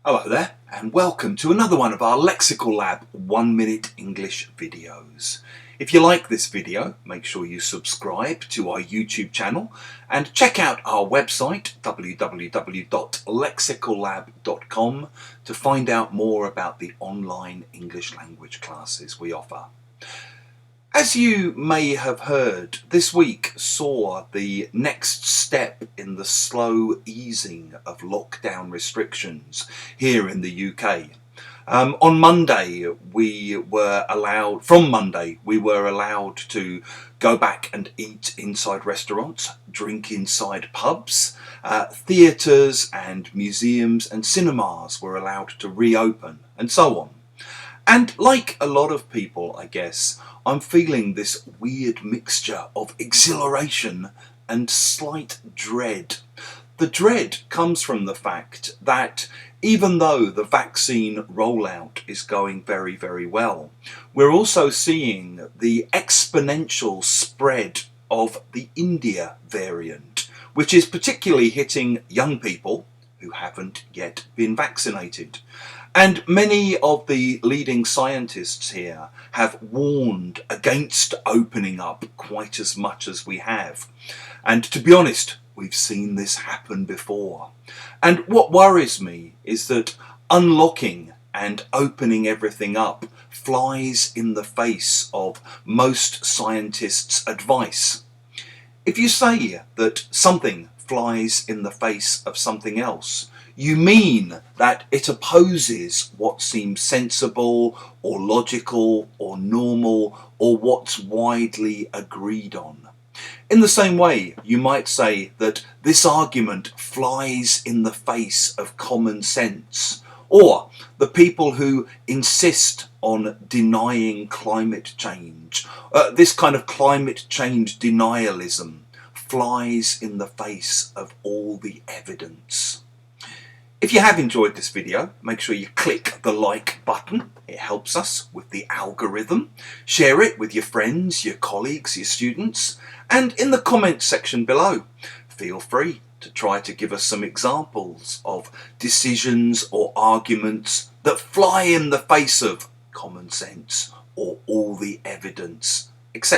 Hello there and welcome to another one of our Lexical Lab 1 minute English videos. If you like this video, make sure you subscribe to our YouTube channel and check out our website www.lexicallab.com to find out more about the online English language classes we offer. As you may have heard, this week saw the next step in the slow easing of lockdown restrictions here in the UK. On Monday, we were allowed to go back and eat inside restaurants, drink inside pubs, theatres and museums and cinemas were allowed to reopen, and so on. And like a lot of people, I guess, I'm feeling this weird mixture of exhilaration and slight dread. The dread comes from the fact that even though the vaccine rollout is going very, very well, we're also seeing the exponential spread of the India variant, which is particularly hitting young people who haven't yet been vaccinated. And many of the leading scientists here have warned against opening up quite as much as we have. And to be honest, we've seen this happen before. And what worries me is that unlocking and opening everything up flies in the face of most scientists' advice. If you say that something flies in the face of something else, you mean that it opposes what seems sensible or logical or normal or what's widely agreed on. In the same way, you might say that this argument flies in the face of common sense, or the people who insist on denying climate change, this kind of climate change denialism flies in the face of all the evidence. If you have enjoyed this video, make sure you click the like button. It helps us with the algorithm. Share it with your friends, your colleagues, your students. And in the comments section below, feel free to try to give us some examples of decisions or arguments that fly in the face of common sense or all the evidence, etc.